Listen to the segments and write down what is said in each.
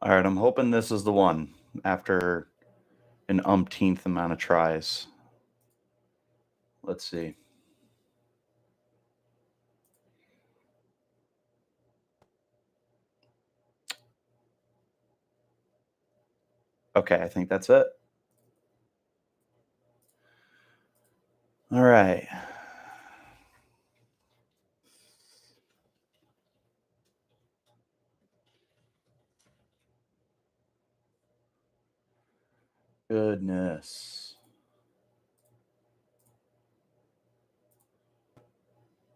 All right, I'm hoping this is the one after an umpteenth amount of tries. Let's see. Okay, I think that's it. All right. Goodness.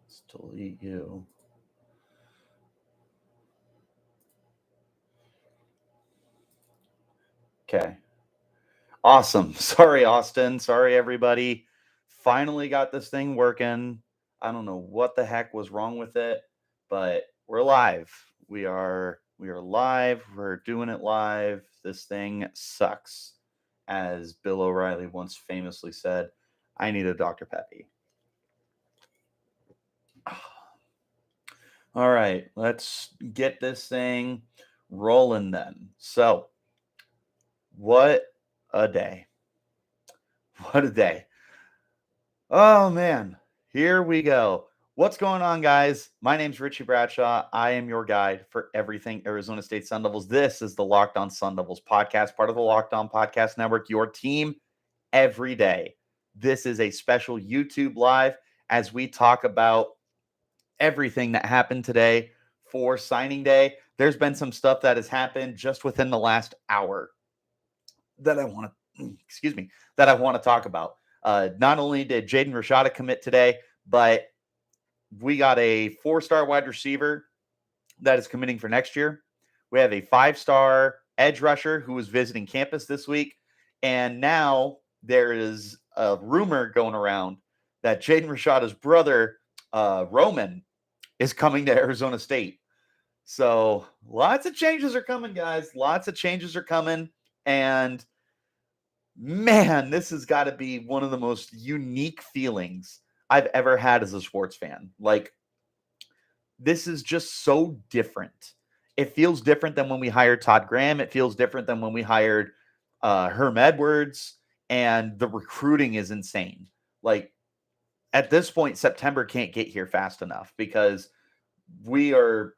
Let's delete you. Okay. Awesome. Sorry, Austin. Sorry, everybody. Finally got this thing working. I don't know what the heck was wrong with it, but we're live. We are live. We're doing it live. This thing sucks. As Bill O'Reilly once famously said, I need a Dr. Peppy. All right, let's get this thing rolling then. So, what a day. What a day. Oh man, here we go. What's going on, guys? My name's Richie Bradshaw. I am your guide for everything Arizona State Sun Devils. This is the Locked On Sun Devils podcast, part of the Locked On Podcast Network, your team every day. This is a special YouTube live as we talk about everything that happened today for signing day. There's been some stuff that has happened just within the last hour that I want to, excuse me, that I want to talk about. Not only did Jaden Rashada commit today, but we got a 4-star wide receiver that is committing for next year. We have a 5-star edge rusher who is visiting campus this week. And now there is a rumor going around that Jaden Rashada's brother, Roman, is coming to Arizona State. So lots of changes are coming, guys. Lots of changes are coming. And man, this has got to be one of the most unique feelings I've ever had as a sports fan. Like, this is just so different. It feels different than when we hired Todd Graham. It feels different than when we hired Herm Edwards. And the recruiting is insane. Like, at this point, September can't get here fast enough because we are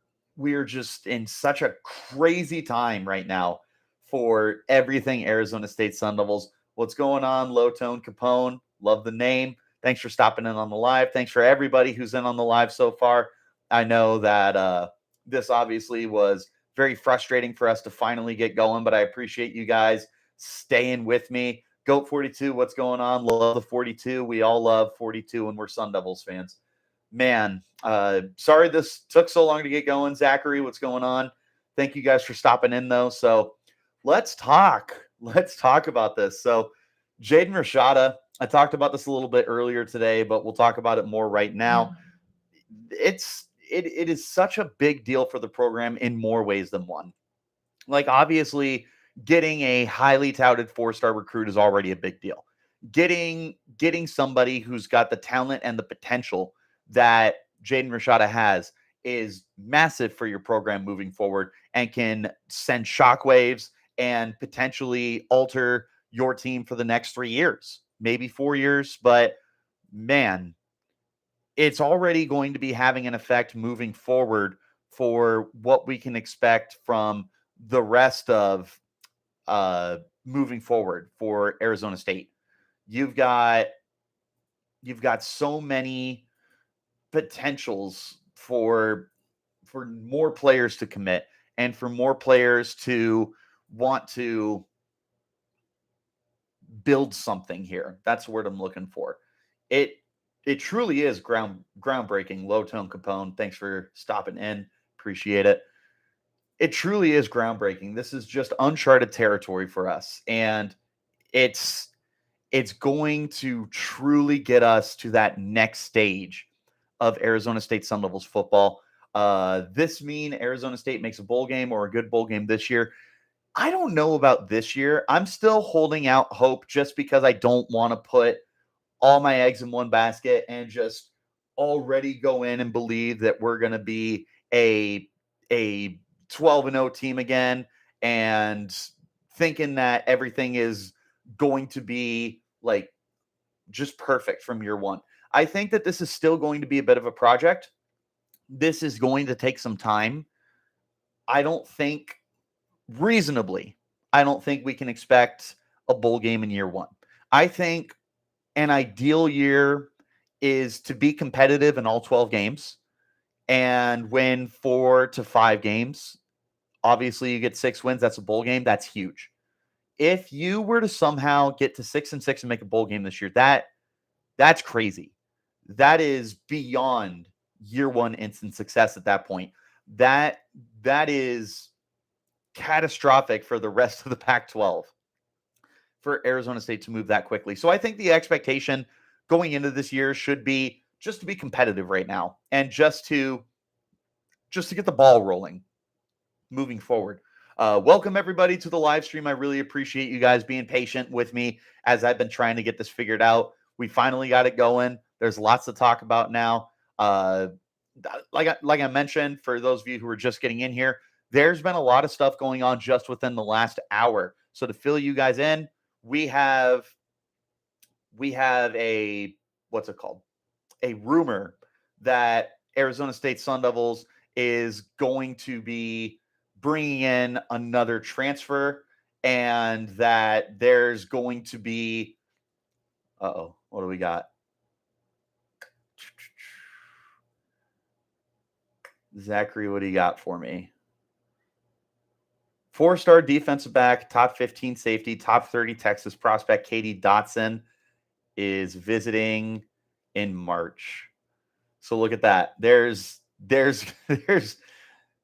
just in such a crazy time right now for everything Arizona State Sun Devils. What's going on, Low Tone Capone? Love the name. Thanks for stopping in on the live. Thanks for everybody who's in on the live so far. I know that this obviously was very frustrating for us to finally get going, but I appreciate you guys staying with me. Goat 42, what's going on? Love the 42. We all love 42 and we're Sun Devils fans. Man, sorry this took so long to get going. Zachary, what's going on? Thank you guys for stopping in, though. So let's talk. Let's talk about this. So Jaden Rashada, I talked about this a little bit earlier today, but we'll talk about it more right now. It is such a big deal for the program in more ways than one. Like, obviously, getting a highly touted 4-star recruit is already a big deal. Getting somebody who's got the talent and the potential that Jaden Rashada has is massive for your program moving forward and can send shockwaves and potentially alter your team for the next 3 years, maybe 4 years. But man, it's already going to be having an effect moving forward for what we can expect from the rest of moving forward for Arizona State. You've got so many potentials for more players to commit and for more players to want to build something here. That's the word I'm looking for. It truly is groundbreaking. Low Tone Capone, thanks for stopping in. Appreciate it. It truly is groundbreaking. This is just uncharted territory for us. And it's going to truly get us to that next stage of Arizona State Sun Devils football. This mean Arizona State makes a bowl game or a good bowl game this year? I don't know about this year. I'm still holding out hope just because I don't want to put all my eggs in one basket and just already go in and believe that we're going to be a 12-0 team again, and thinking that everything is going to be like just perfect from year one. I think that this is still going to be a bit of a project. This is going to take some time. I don't think reasonably, I don't think we can expect a bowl game in year one. I think an ideal year is to be competitive in all 12 games and win 4 to 5 games. Obviously, you get 6 wins. That's a bowl game. That's huge. If you were to somehow get to 6-6 and make a bowl game this year, that's crazy. That is beyond year one instant success at that point. That is catastrophic for the rest of the Pac-12 for Arizona State to move that quickly. So I think the expectation going into this year should be just to be competitive right now and just to get the ball rolling moving forward. Welcome everybody to the live stream. I really appreciate you guys being patient with me as I've been trying to get this figured out. We finally got it going. There's lots to talk about now. Like I mentioned, for those of you who are just getting in here, there's been a lot of stuff going on just within the last hour. So to fill you guys in, we have a, what's it called? A rumor that Arizona State Sun Devils is going to be bringing in another transfer, and that there's going to be, what do we got? Zachary, what do you got for me? 4-star defensive back, top 15 safety, top 30 Texas prospect, Katie Dotson is visiting in March. So look at that. There's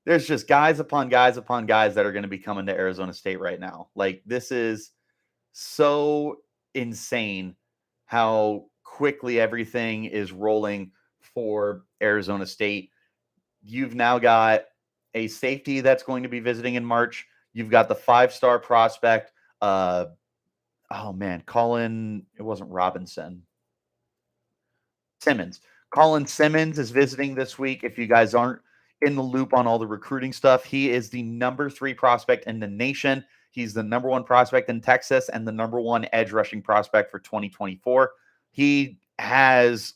just guys upon guys upon guys that are going to be coming to Arizona State right now. Like, this is so insane how quickly everything is rolling for Arizona State. You've now got a safety that's going to be visiting in March. You've got the 5-star prospect. Colin, it wasn't Robinson. Simmons. Colin Simmons is visiting this week. If you guys aren't in the loop on all the recruiting stuff, he is the number 3 prospect in the nation. He's the number 1 prospect in Texas and the number 1 edge rushing prospect for 2024. He has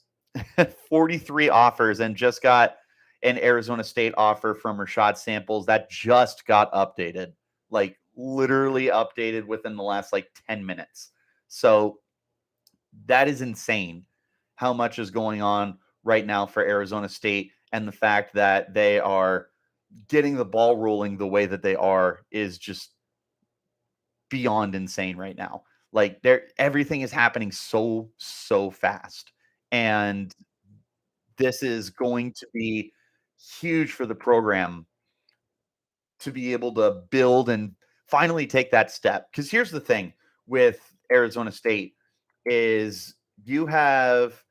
43 offers and just got an Arizona State offer from Rashad Samples that just got updated, like literally updated within the last 10 minutes. So that is insane how much is going on right now for Arizona State, and the fact that they are getting the ball rolling the way that they are is just beyond insane right now. Like, everything is happening so fast, and this is going to be huge for the program to be able to build and finally take that step. Because here's the thing with Arizona State is you have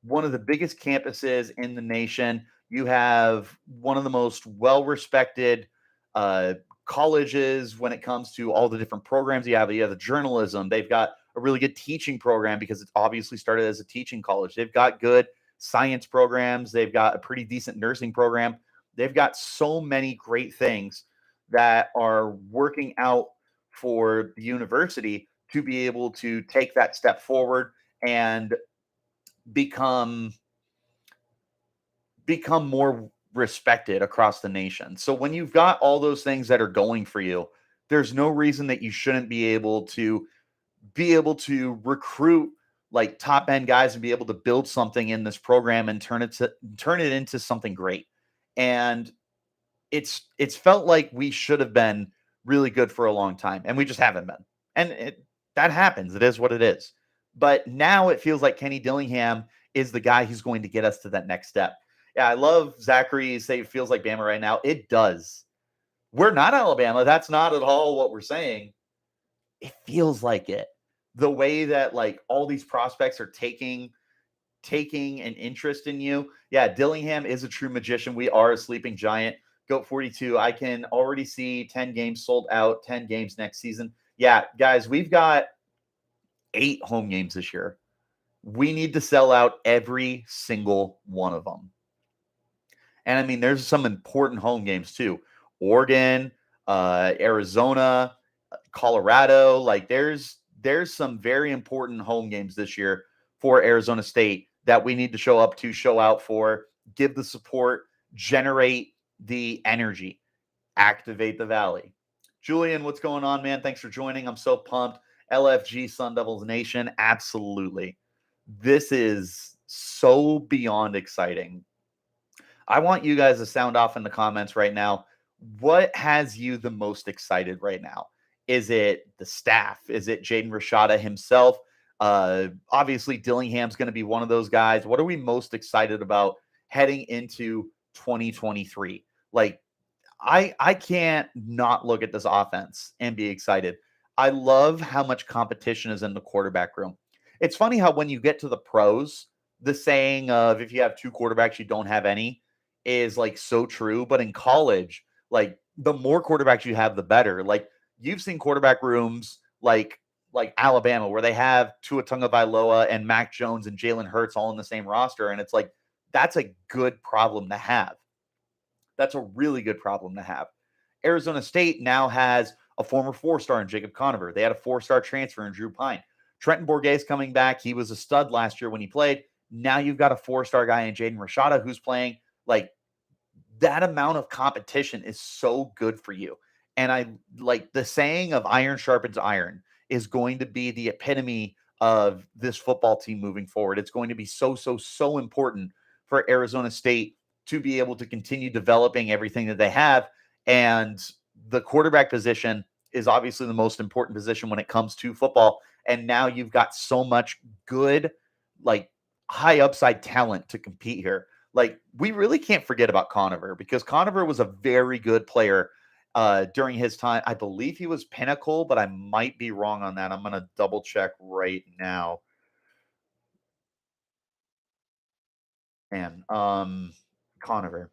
one of the biggest campuses in the nation. You have one of the most well-respected colleges when it comes to all the different programs you have. You have the journalism. They've got a really good teaching program because it's obviously started as a teaching college. They've got good science programs. They've got a pretty decent nursing program. They've got so many great things that are working out for the university to be able to take that step forward and become more respected across the nation. So when you've got all those things that are going for you, there's no reason that you shouldn't be able to recruit like top end guys and be able to build something in this program and turn it into something great. And it's felt like we should have been really good for a long time, and we just haven't been. And that happens. It is what it is. But now it feels like Kenny Dillingham is the guy who's going to get us to that next step. Yeah, I love Zachary say it feels like Bama right now. It does. We're not Alabama. That's not at all what we're saying. It feels like it. The way that all these prospects are taking an interest in you. Yeah, Dillingham is a true magician. We are a sleeping giant. Goat 42. I can already see 10 games sold out, 10 games next season. Yeah, guys, we've got 8 home games this year. We need to sell out every single one of them. And I mean, there's some important home games too. Oregon, Arizona, Colorado. Like there's some very important home games this year for Arizona State that we need to show up to, show out for, give the support, generate the energy, activate the Valley. Julian, what's going on, man? Thanks for joining. I'm so pumped. LFG Sun Devils Nation, absolutely. This is so beyond exciting. I want you guys to sound off in the comments right now. What has you the most excited right now? Is it the staff? Is it Jaden Rashada himself? Obviously, Dillingham's going to be one of those guys. What are we most excited about heading into 2023? Like, I can't not look at this offense and be excited. I love how much competition is in the quarterback room. It's funny how when you get to the pros, the saying of if you have two quarterbacks, you don't have any is like so true. But in college, like the more quarterbacks you have, the better. Like you've seen quarterback rooms like Alabama, where they have Tua Tagovailoa and Mac Jones and Jalen Hurts all in the same roster, and it's like that's a good problem to have. That's a really good problem to have. Arizona State now has a former four-star in Jacob Conover. They had a four-star transfer in Drew Pine. Trenton Bourguet's coming back. He was a stud last year when he played. Now you've got a four-star guy in Jaden Rashada who's playing. Like that amount of competition is so good for you. And I like the saying of iron sharpens iron is going to be the epitome of this football team moving forward. It's going to be so important for Arizona State to be able to continue developing everything that they have. And the quarterback position is obviously the most important position when it comes to football. And now you've got so much good, like high upside talent to compete here. Like we really can't forget about Conover because Conover was a very good player during his time. I believe he was Pinnacle, but I might be wrong on that. I'm going to double check right now. And Conover,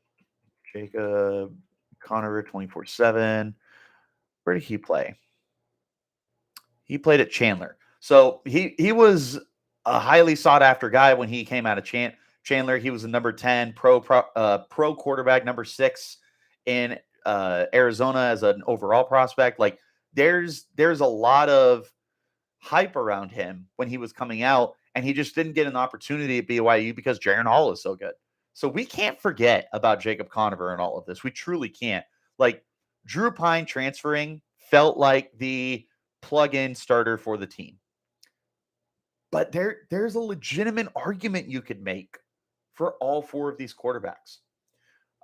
Jacob Conover, 24/7. Where did he play? He played at Chandler. So he was a highly sought after guy when he came out of Chandler. He was a number 10 pro quarterback, number 6 in Arizona as an overall prospect. Like there's a lot of hype around him when he was coming out, and he just didn't get an opportunity at BYU because Jaron Hall is so good. So we can't forget about Jacob Conover and all of this. We truly can't. Like Drew Pine transferring felt like the plug-in starter for the team. But there's a legitimate argument you could make for all four of these quarterbacks.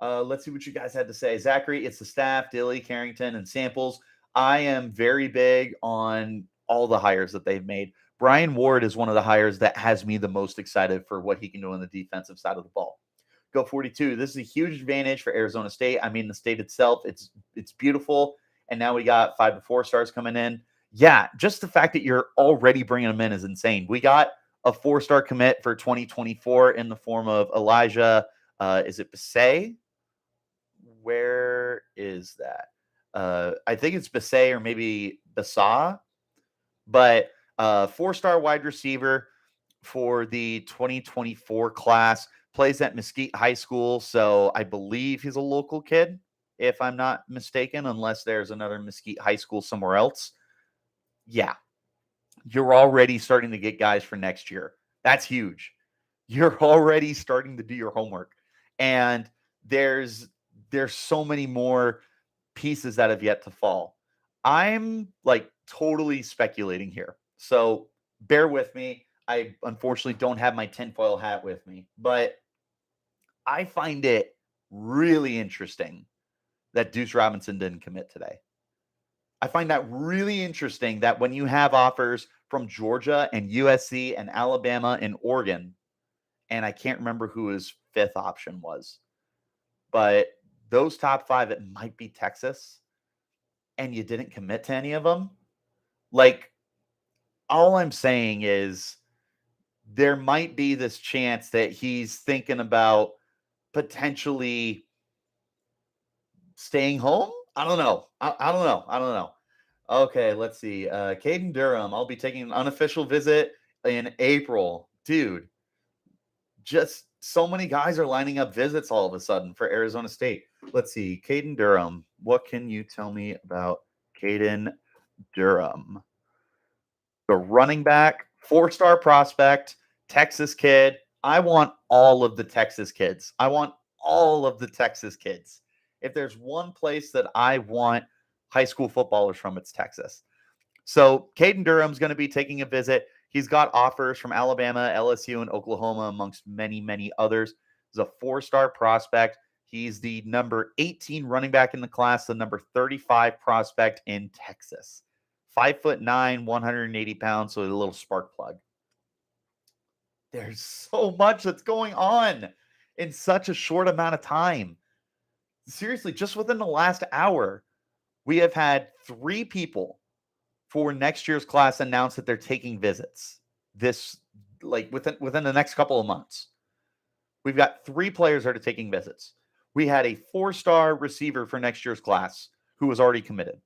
Let's see what you guys had to say. Zachary, it's the staff, Dilly, Carrington, and Samples. I am very big on all the hires that they've made. Brian Ward is one of the hires that has me the most excited for what he can do on the defensive side of the ball. Go 42. This is a huge advantage for Arizona State. I mean, the state itself, it's beautiful. And now we got 5 to 4 stars coming in. Yeah, just the fact that you're already bringing them in is insane. We got a 4-star commit for 2024 in the form of Elijah. Is it Basay? Where is that? I think it's Basay or maybe Basa, but 4-star wide receiver for the 2024 class, plays at Mesquite High School. So I believe he's a local kid, if I'm not mistaken, unless there's another Mesquite High School somewhere else. Yeah, you're already starting to get guys for next year. That's huge. You're already starting to do your homework. And there's so many more pieces that have yet to fall. I'm like totally speculating here. So bear with me. I unfortunately don't have my tinfoil hat with me, but I find it really interesting that Deuce Robinson didn't commit today. I find that really interesting that when you have offers from Georgia and USC and Alabama and Oregon, and I can't remember who his 5th option was, but those top 5, it might be Texas, and you didn't commit to any of them. Like, all I'm saying is there might be this chance that he's thinking about potentially staying home. I don't know. I don't know. I don't know. Okay, let's see. Caden Durham. I'll be taking an unofficial visit in April. Dude, just so many guys are lining up visits all of a sudden for Arizona State. Let's see. Caden Durham. What can you tell me about Caden Durham? The running back, 4-star prospect, Texas kid. I want all of the Texas kids. I want all of the Texas kids. If there's one place that I want high school footballers from, it's Texas. So Caden Durham's going to be taking a visit. He's got offers from Alabama, LSU, and Oklahoma, amongst many, many others. He's a 4-star prospect. He's the number 18 running back in the class, the number 35 prospect in Texas. 5'9", 180 pounds, so a little spark plug. There's so much that's going on in such a short amount of time. Seriously, just within the last hour, we have had 3 people for next year's class announce that they're taking visits. This, like, within the next couple of months. We've got 3 players that are taking visits. We had a 4-star receiver for next year's class who was already committed.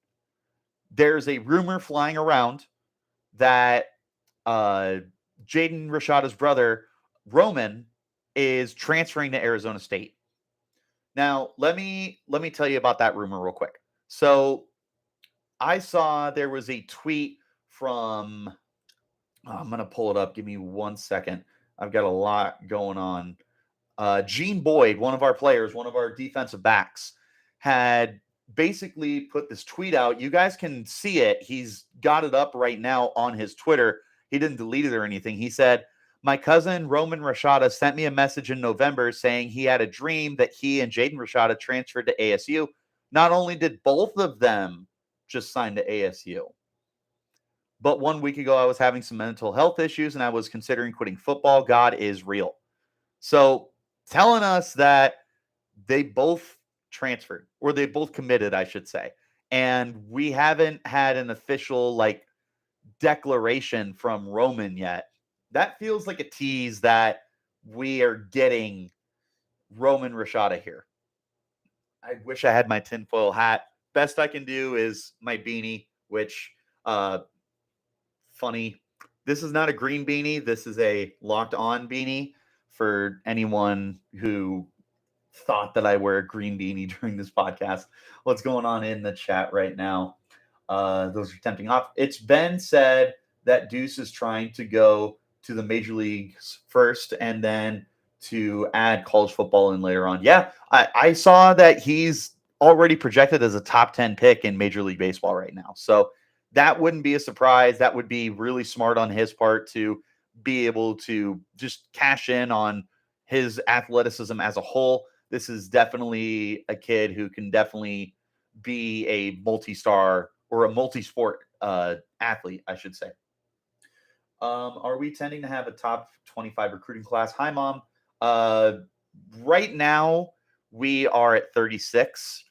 There's a rumor flying around that Jaden Rashada's brother, Roman, is transferring to Arizona State. Now, let me tell you about that rumor real quick. So I saw there was a tweet from, I'm going to pull it up. Give me 1 second. I've got a lot going on. Gene Boyd, one of our players, one of our defensive backs, had basically put this tweet out. You guys can see it. He's got it up right now on his Twitter. He didn't delete it or anything. He said, "My cousin Roman Rashada sent me a message in November saying he had a dream that he and Jaden Rashada transferred to ASU. Not only did both of them just sign to ASU, but 1 week ago I was having some mental health issues and I was considering quitting football. God is real." So telling us that they both transferred, or they both committed, I should say. And we haven't had an official declaration from Roman yet. That feels like a tease that we are getting Roman Rashada here. I wish I had my tinfoil hat. Best I can do is my beanie, which funny. This is not a green beanie. This is a locked on beanie for anyone who thought that I wear a green beanie during this podcast. What's going on in the chat right now? Those are tempting off. It's been said that Deuce is trying to go to the major leagues first and then to add college football in later on. Yeah, I saw that he's already projected as a top 10 pick in Major League Baseball right now. So that wouldn't be a surprise. That would be really smart on his part to be able to just cash in on his athleticism as a whole. This is definitely a kid who can definitely be a multi-star or a multi-sport athlete, I should say. Are we tending to have a top 25 recruiting class? Hi, Mom. Right now, we are at 36.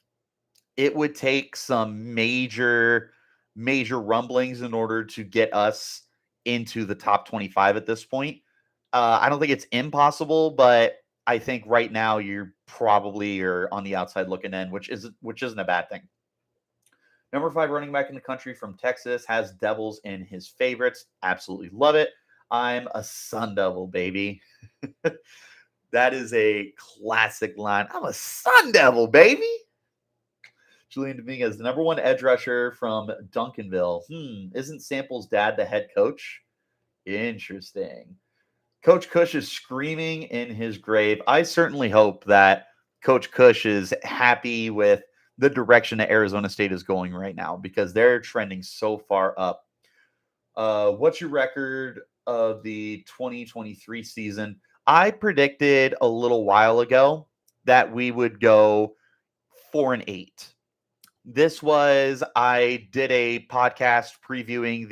It would take some major rumblings in order to get us into the top 25 at this point. I don't think it's impossible, but I think right now you're probably on the outside looking in, which isn't a bad thing. Number 5 running back in the country from Texas, has Devils in his favorites. Absolutely love it. I'm a Sun Devil, baby. That is a classic line. I'm a Sun Devil, baby. Julian Dominguez, the number 1 edge rusher from Duncanville. Isn't Sample's dad the head coach? Interesting. Coach Cush is screaming in his grave. I certainly hope that Coach Cush is happy with the direction that Arizona State is going right now, because they're trending so far up. What's your record of the 2023 season? I predicted a little while ago that we would go 4-8. I did a podcast previewing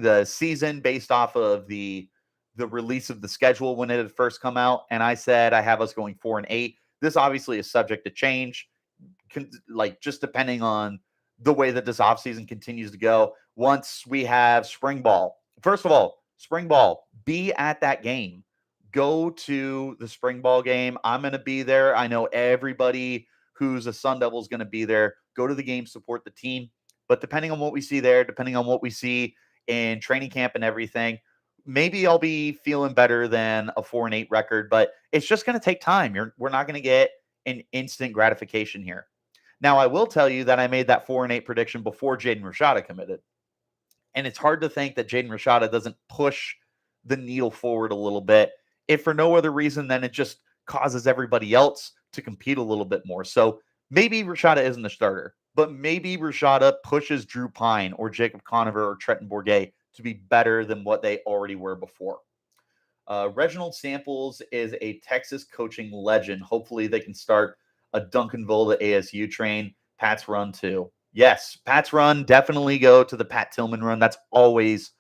the season based off of the release of the schedule when it had first come out, and I said I have us going 4-8. This obviously is subject to change, just depending on the way that this offseason continues to go. Once we have spring ball, first of all, spring ball, be at that game. Go to the spring ball game. I'm going to be there. I know everybody who's a Sun Devil is going to be there. Go to the game, support the team. But depending on what we see there, depending on what we see in training camp and everything, maybe I'll be feeling better than a 4-8 record, but it's just going to take time. We're not going to get an instant gratification here. Now, I will tell you that I made that 4-8 prediction before Jaden Rashada committed. And it's hard to think that Jaden Rashada doesn't push the needle forward a little bit, if for no other reason than it just causes everybody else to compete a little bit more. So maybe Rashada isn't the starter, but maybe Rashada pushes Drew Pine or Jacob Conover or Trenton Bourget to be better than what they already were before. Reginald Samples is a Texas coaching legend. Hopefully they can start a Duncanville to ASU train. Pat's run too. Yes, Pat's run. Definitely go to the Pat Tillman run. That's always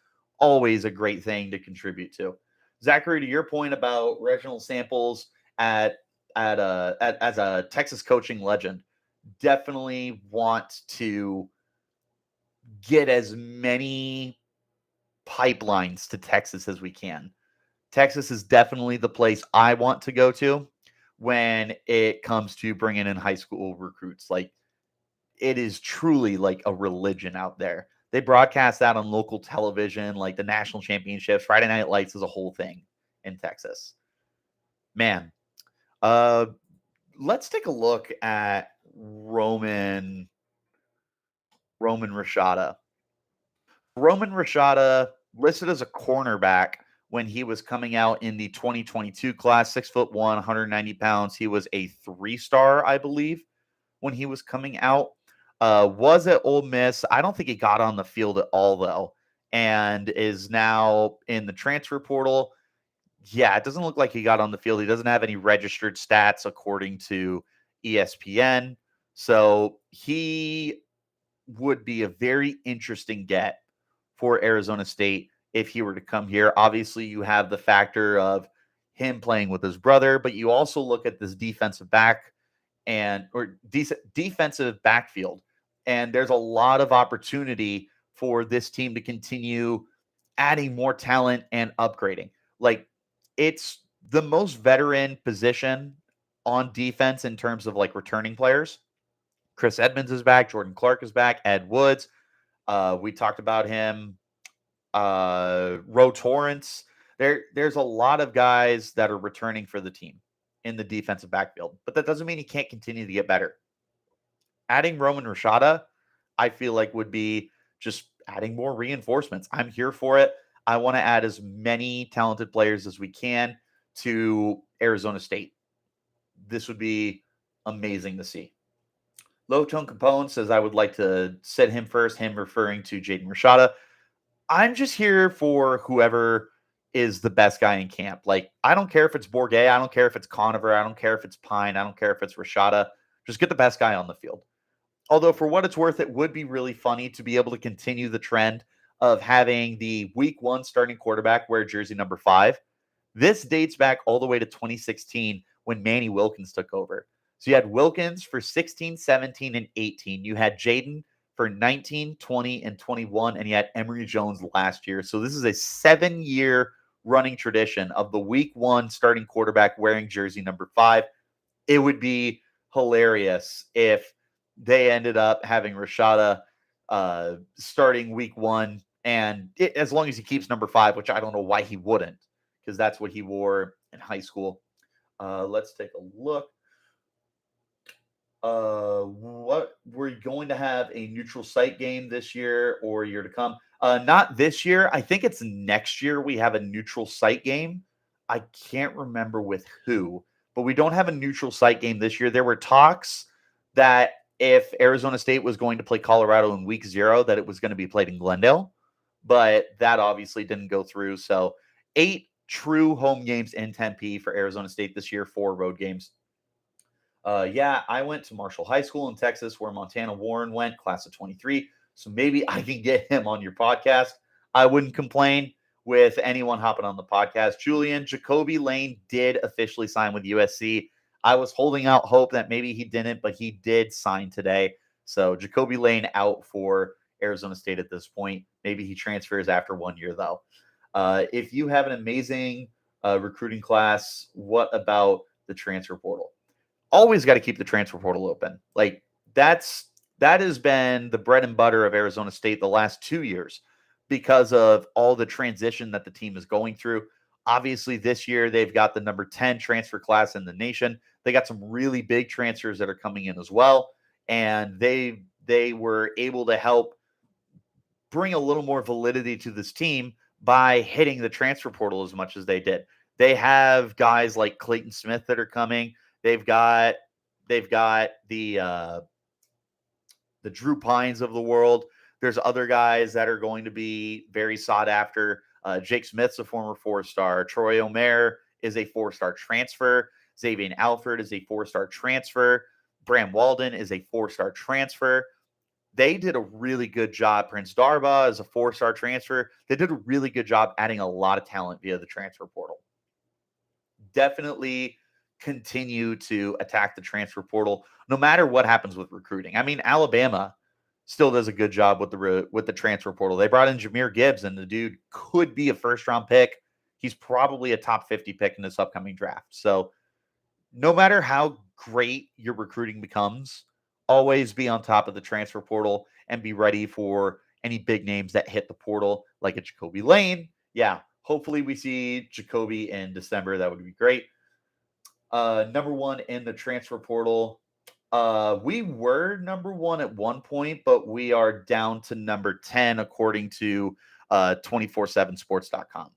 a great thing to contribute to. Zachary, to your point about Reginald Samples as a Texas coaching legend, definitely want to get as many pipelines to Texas as we can. Texas is definitely the place I want to go to when it comes to bringing in high school recruits. Like, it is truly like a religion out there. They broadcast that on local television, like the national championships, Friday Night Lights is a whole thing in Texas. Man, let's take a look at Roman Rashada. Roman Rashada listed as a cornerback when he was coming out in the 2022 class, 6'1", 190 pounds. He was a 3-star, I believe, when he was coming out. Was at Ole Miss. I don't think he got on the field at all, though, and is now in the transfer portal. Yeah, it doesn't look like he got on the field. He doesn't have any registered stats according to ESPN. So he would be a very interesting get for Arizona State if he were to come here. Obviously, you have the factor of him playing with his brother, but you also look at this defensive backfield, and there's a lot of opportunity for this team to continue adding more talent and upgrading. Like, it's the most veteran position on defense in terms of like returning players. Chris Edmonds is back. Jordan Clark is back. Ed Woods. We talked about him. Ro Torrance. There's a lot of guys that are returning for the team in the defensive backfield, but that doesn't mean he can't continue to get better. Adding Roman Rashada, I feel like would be just adding more reinforcements. I'm here for it. I want to add as many talented players as we can to Arizona State. This would be amazing to see. Low Tone Capone says, I would like to set him first, him referring to Jaden Rashada. I'm just here for whoever is the best guy in camp. Like, I don't care if it's Bourget. I don't care if it's Conover. I don't care if it's Pine. I don't care if it's Rashada. Just get the best guy on the field. Although, for what it's worth, it would be really funny to be able to continue the trend of having the week 1 starting quarterback wear jersey number 5. This dates back all the way to 2016 when Manny Wilkins took over. So you had Wilkins for 16, 17, and 18. You had Jaden for 19, 20, and 21, and you had Emory Jones last year. So this is a 7-year running tradition of the week 1 starting quarterback wearing jersey number 5. It would be hilarious if they ended up having Rashada starting week 1, and as long as he keeps number 5, which I don't know why he wouldn't, because that's what he wore in high school. Let's take a look. What we're going to have a neutral site game this year or year to come? Not this year. I think it's next year we have a neutral site game. I can't remember with who, but we don't have a neutral site game this year. There were talks that if Arizona State was going to play Colorado in week 0, that it was going to be played in Glendale, but that obviously didn't go through. So 8 true home games in Tempe for Arizona State this year, 4 road games. Yeah, I went to Marshall High School in Texas where Montana Warren went, class of 23. So maybe I can get him on your podcast. I wouldn't complain with anyone hopping on the podcast. Julian, Jacoby Lane did officially sign with USC. I was holding out hope that maybe he didn't, but he did sign today. So Jacoby Lane out for Arizona State at this point. Maybe he transfers after 1 year, though. If you have an amazing recruiting class, what about the transfer portal? Always got to keep the transfer portal open. Like, that has been the bread and butter of Arizona State the last 2 years because of all the transition that the team is going through. Obviously, this year they've got the number 10 transfer class in the nation. They got some really big transfers that are coming in as well, and they were able to help bring a little more validity to this team by hitting the transfer portal as much as they did. They have guys like Clayton Smith that are coming. They've got the Drew Pines of the world. There's other guys that are going to be very sought after. Jake Smith's a former 4-star. Troy Omer is a 4-star transfer. Xavier Alford is a 4-star transfer. Bram Walden is a 4-star transfer. They did a really good job. Prince Darba is a 4-star transfer. They did a really good job adding a lot of talent via the transfer portal. Definitely continue to attack the transfer portal no matter what happens with recruiting. I mean, Alabama still does a good job with the transfer portal. They brought in Jahmyr Gibbs, and the dude could be a first-round pick. He's probably a top 50 pick in this upcoming draft. So no matter how great your recruiting becomes, always be on top of the transfer portal and be ready for any big names that hit the portal, like a Jacoby Lane. Yeah, hopefully we see Jacoby in December. That would be great. Number one in the transfer portal. We were number one at one point, but we are down to number 10 according to 247sports.com.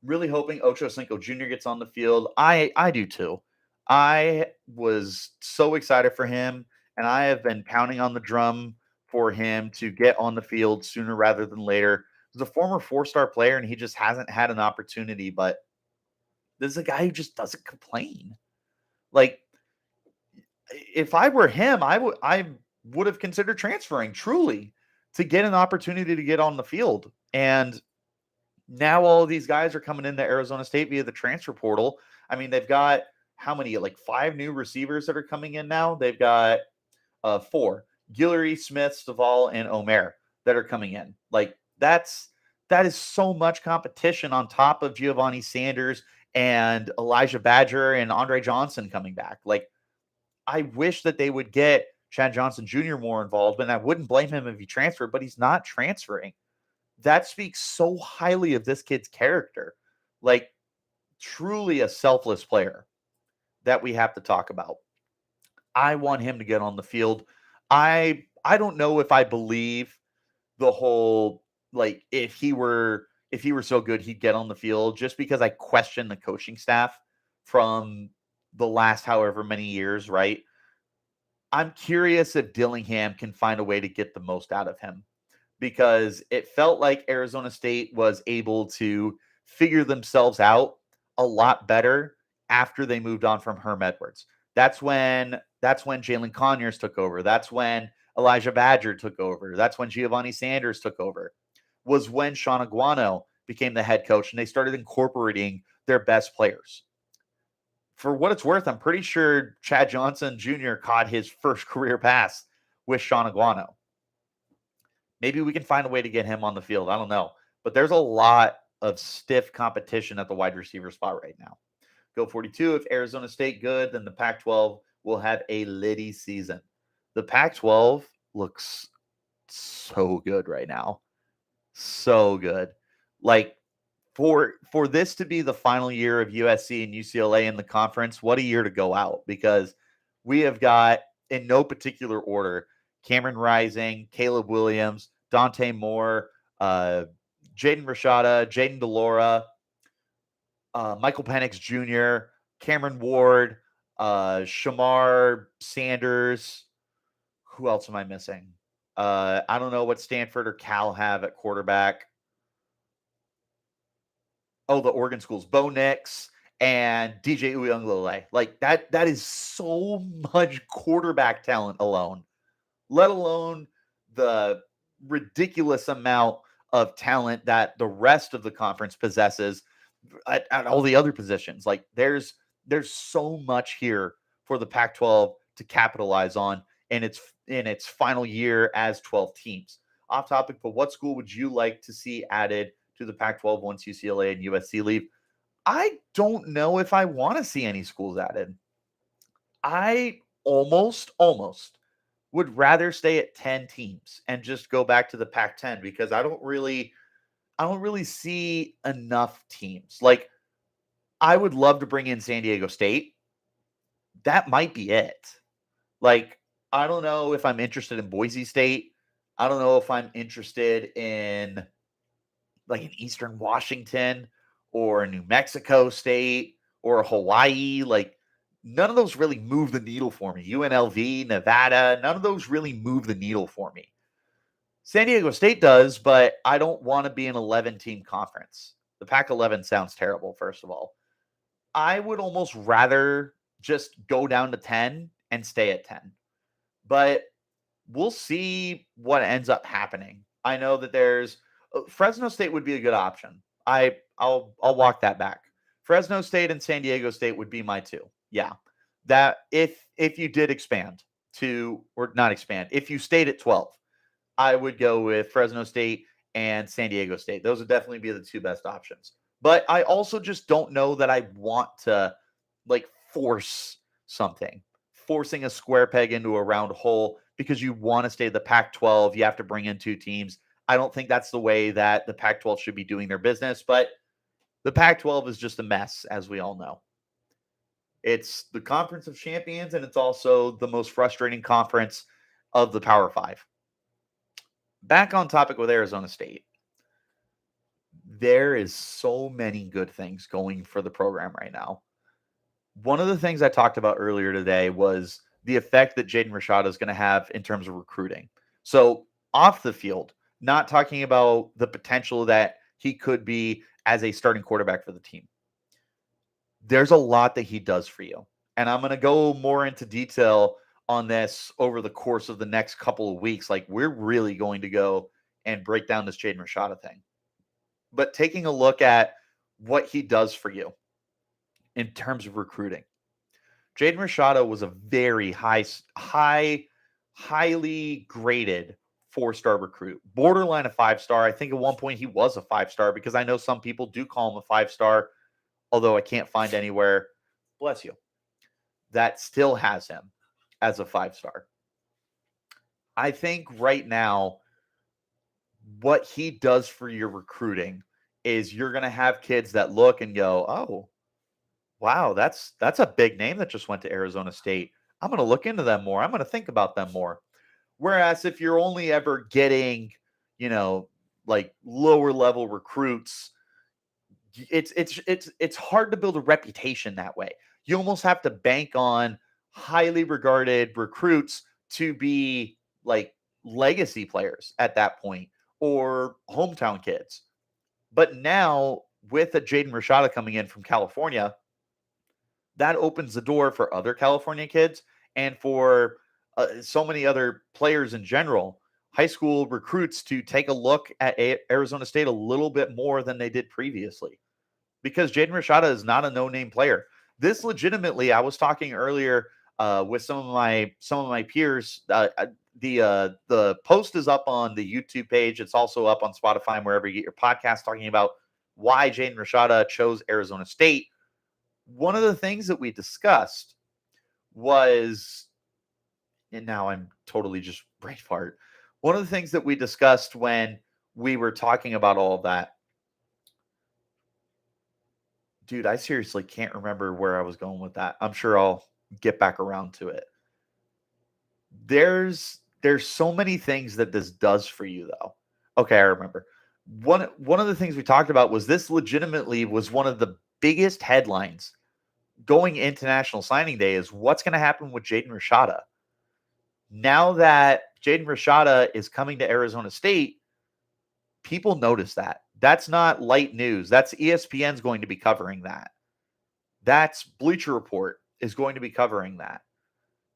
Really hoping Ocho Cinco Jr. gets on the field. I do too. I was so excited for him, and I have been pounding on the drum for him to get on the field sooner rather than later. He's a former 4-star player, and he just hasn't had an opportunity, but this is a guy who just doesn't complain. Like, if I were him, I would have considered transferring truly to get an opportunity to get on the field. And now all of these guys are coming into Arizona State via the transfer portal. I mean, they've got how many? Like 5 new receivers that are coming in now. They've got 4: Guillory, Smith, Stovall, and Omer that are coming in. Like that is so much competition on top of Giovanni Sanders and Elijah Badger and Andre Johnson coming back. Like, I wish that they would get Chad Johnson Jr. more involved, and I wouldn't blame him if he transferred, but he's not transferring. That speaks so highly of this kid's character. Like, truly a selfless player that we have to talk about. I want him to get on the field. I don't know if I believe the whole, like, if he were so good he'd get on the field, just because I question the coaching staff from the last however many years, right? I'm curious if Dillingham can find a way to get the most out of him, because it felt like Arizona State was able to figure themselves out a lot better after they moved on from Herm Edwards. That's when Jalen Conyers took over. That's when Elijah Badger took over. That's when Giovanni Sanders took over. Was when Sean Aguano became the head coach, and they started incorporating their best players. For what it's worth, I'm pretty sure Chad Johnson Jr. caught his first career pass with Sean Aguano. Maybe we can find a way to get him on the field. I don't know. But there's a lot of stiff competition at the wide receiver spot right now. Go 42. If Arizona State good, then the Pac-12 will have a litty season. The Pac-12 looks so good right now. So good. Like, for this to be the final year of USC and UCLA in the conference, what a year to go out, because we have got, in no particular order, Cameron Rising, Caleb Williams, Dante Moore, Jaden Rashada, Jaden DeLaura, Michael Penix Jr., Cameron Ward, Shamar Sanders. Who else am I missing? I don't know what Stanford or Cal have at quarterback. Oh, the Oregon schools, Bo Nix and DJ Uiagalelei. Like, that is so much quarterback talent alone, let alone the ridiculous amount of talent that the rest of the conference possesses at all the other positions. Like, there's so much here for the Pac-12 to capitalize on in its final year as 12 teams. Off topic, but what school would you like to see added to the Pac-12 once UCLA and USC leave? I don't know if I want to see any schools added. I almost would rather stay at 10 teams and just go back to the Pac-10, because I don't really I don't really see enough teams. Like, I would love to bring in San Diego State. That might be it. Like, I don't know if I'm interested in Boise State. I don't know if I'm interested in like an Eastern Washington or a New Mexico State or a Hawaii. Like, none of those really move the needle for me. UNLV, Nevada, none of those really move the needle for me. San Diego State does, but I don't want to be an 11-team conference. The Pac 11 sounds terrible, first of all. I would almost rather just go down to 10 and stay at 10. But we'll see what ends up happening. I know that there's Fresno State would be a good option. I'll walk that back. Fresno State and San Diego State would be my two. Yeah. That if you did expand to, or not expand, if you stayed at 12, I would go with Fresno State and San Diego State. Those would definitely be the two best options. But I also just don't know that I want to like force something, forcing a square peg into a round hole because you want to stay the Pac 12. You have to bring in two teams. I don't think that's the way that the Pac 12 should be doing their business, but the Pac 12 is just a mess, as we all know. It's the Conference of Champions, and it's also the most frustrating conference of the Power Five. Back on topic with Arizona State. There is so many good things going for the program right now. One of the things I talked about earlier today was the effect that Jaden Rashada is going to have in terms of recruiting. So off the field, not talking about the potential that he could be as a starting quarterback for the team. There's a lot that he does for you. And I'm going to go more into detail on this over the course of the next couple of weeks. Like, we're really going to go and break down this Jaden Rashada thing. But taking a look at what he does for you in terms of recruiting. Jaden Rashada was a very highly graded 4-star recruit, borderline a 5-star. I think at one point he was a 5-star because I know some people do call him a 5-star, although I can't find anywhere, bless you, that still has him as a 5-star. I think right now, what he does for your recruiting is you're going to have kids that look and go, oh, wow, that's a big name that just went to Arizona State. I'm going to look into them more. I'm going to think about them more. Whereas if you're only ever getting, like lower level recruits, it's hard to build a reputation that way. You almost have to bank on highly regarded recruits to be like legacy players at that point or hometown kids. But now with a Jaden Rashada coming in from California, that opens the door for other California kids and for so many other players in general, high school recruits, to take a look at Arizona State a little bit more than they did previously. Because Jaden Rashada is not a no-name player. This legitimately, I was talking earlier with some of my peers. The post is up on the YouTube page. It's also up on Spotify and wherever you get your podcast, talking about why Jaden Rashada chose Arizona State. One of the things that we discussed was, and now I'm totally just brain fart. One of the things that we discussed when we were talking about all of that, dude, I seriously can't remember where I was going with that. I'm sure I'll get back around to it. There's so many things that this does for you, though. Okay, I remember. One of the things we talked about was this legitimately was one of the biggest headlines going into National Signing Day is what's going to happen with Jaden Rashada. Now that Jaden Rashada is coming to Arizona State, people notice that. That's not light news. That's ESPN's going to be covering that. That's Bleacher Report is going to be covering that.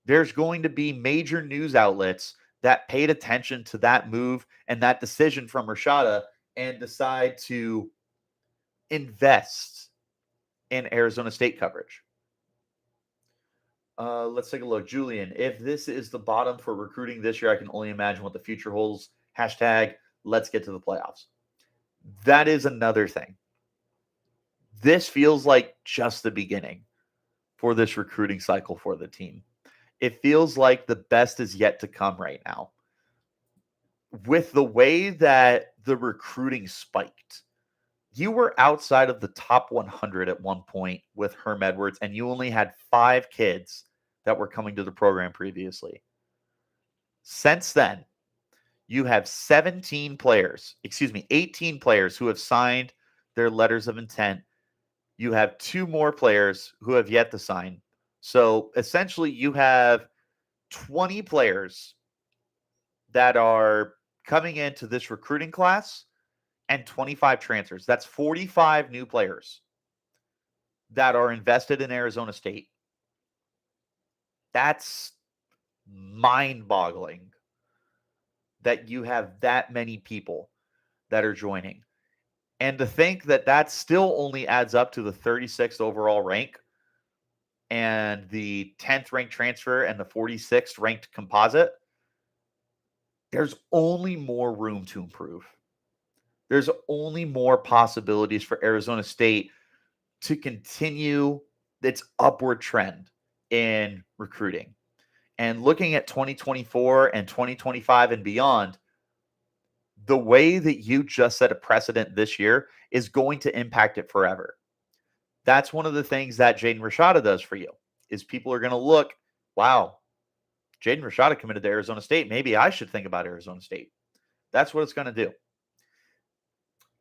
There's going to be major news outlets that paid attention to that move and that decision from Rashada and decide to invest in Arizona State coverage. Let's take a look. Julian, if this is the bottom for recruiting this year, I can only imagine what the future holds. Hashtag, let's get to the playoffs. That is another thing. This feels like just the beginning for this recruiting cycle for the team. It feels like the best is yet to come right now. with the way that the recruiting spiked, you were outside of the top 100 at one point with Herm Edwards, and you only had 5 kids that were coming to the program previously. Since then, you have 18 players who have signed their letters of intent. You have 2 more players who have yet to sign. So essentially, you have 20 players that are coming into this recruiting class and 25 transfers. That's 45 new players that are invested in Arizona State. That's mind-boggling that you have that many people that are joining. And to think that that still only adds up to the 36th overall rank and the 10th ranked transfer and the 46th ranked composite, there's only more room to improve. There's only more possibilities for Arizona State to continue its upward trend in recruiting. And looking at 2024 and 2025 and beyond, the way that you just set a precedent this year is going to impact it forever. That's one of the things that Jaden Rashada does for you, is people are going to look, wow, Jaden Rashada committed to Arizona State. Maybe I should think about Arizona State. That's what it's going to do.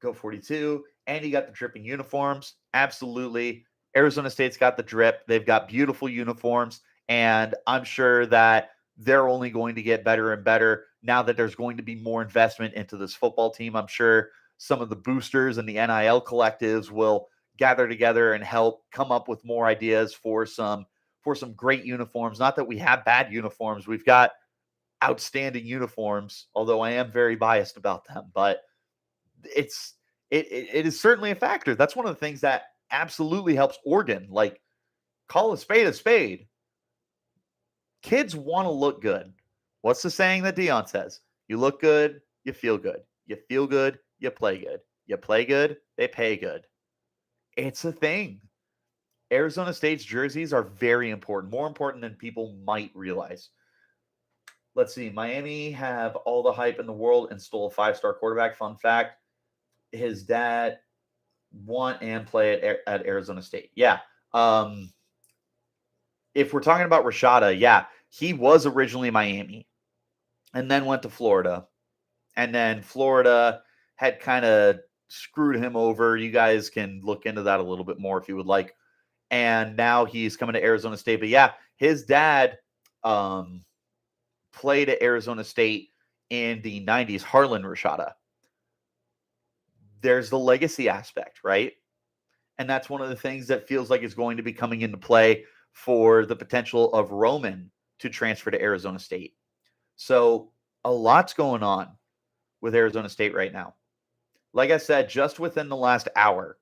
Go 42. And you got the dripping uniforms. Absolutely. Arizona State's got the drip. They've got beautiful uniforms. And I'm sure that they're only going to get better and better now that there's going to be more investment into this football team. I'm sure some of the boosters and the NIL collectives will gather together and help come up with more ideas for some great uniforms. Not that we have bad uniforms. We've got outstanding uniforms, although I am very biased about them, but it is certainly a factor. That's one of the things that absolutely helps Oregon. Like, call a spade a spade. Kids want to look good. What's the saying that Dion says? You look good, you feel good. You feel good, you play good. You play good, they pay good. It's a thing. Arizona State's jerseys are very important, more important than people might realize. Let's see. Miami have all the hype in the world and stole a 5-star quarterback. Fun fact, his dad won and played at Arizona State. Yeah. If we're talking about Rashada, yeah, he was originally Miami and then went to Florida. And then Florida had kind of screwed him over. You guys can look into that a little bit more if you would like. And now he's coming to Arizona State. But yeah, his dad played at Arizona State in the 90s, Harlan Rashada. There's the legacy aspect, right? And that's one of the things that feels like is going to be coming into play for the potential of Roman to transfer to Arizona State. So a lot's going on with Arizona State right now. Like I said, just within the last hour,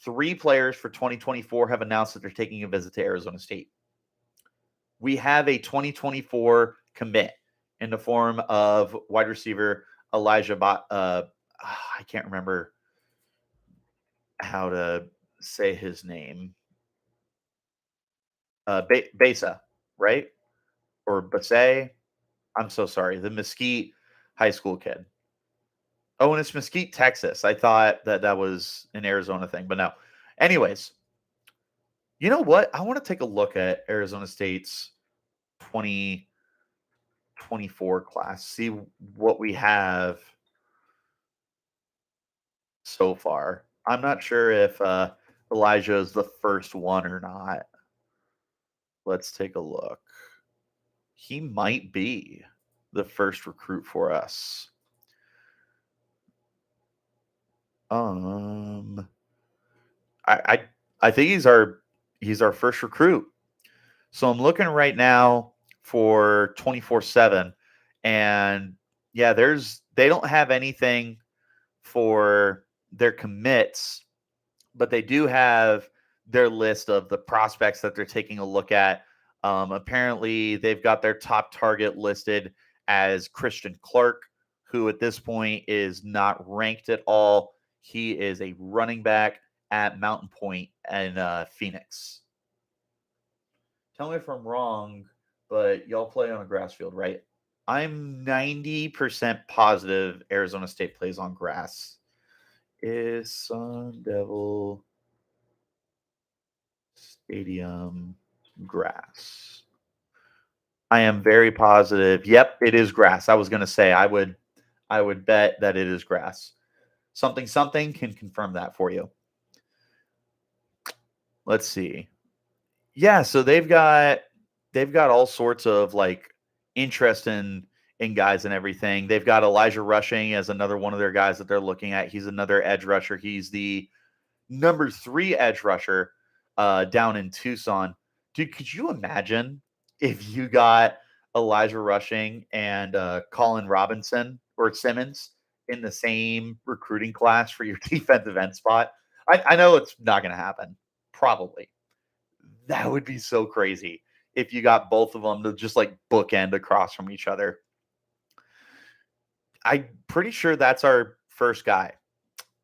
3 players for 2024 have announced that they're taking a visit to Arizona State. We have a 2024 commit in the form of wide receiver Elijah I can't remember how to say his name. Besa, right? Or Basay. I'm so sorry. The Mesquite high school kid. Oh, and it's Mesquite, Texas. I thought that was an Arizona thing, but no. Anyways, you know what? I want to take a look at Arizona State's 2024 class, see what we have so far. I'm not sure if Elijah is the first one or not. Let's take a look. He might be the first recruit for us. I think he's our first recruit. So I'm looking right now for 24/7, and yeah, they don't have anything for their commits, but they do have their list of the prospects that they're taking a look at. Apparently, they've got their top target listed as Christian Clark, who at this point is not ranked at all. He is a running back at Mountain Point in Phoenix. Tell me if I'm wrong, but y'all play on a grass field, right? I'm 90% positive Arizona State plays on grass. Is Sun Devil Stadium grass? I am very positive. Yep, it is grass. I was going to say I would bet that it is grass. Something can confirm that for you. Let's see. Yeah, so they've got all sorts of like interest in guys and everything. They've got Elijah Rushing as another one of their guys that they're looking at. He's another edge rusher. He's the number 3 edge rusher down in Tucson. Dude, could you imagine if you got Elijah Rushing and Colin Robinson or Simmons in the same recruiting class for your defensive end spot? I know it's not going to happen, probably. That would be so crazy if you got both of them to just like bookend across from each other. I'm pretty sure that's our first guy.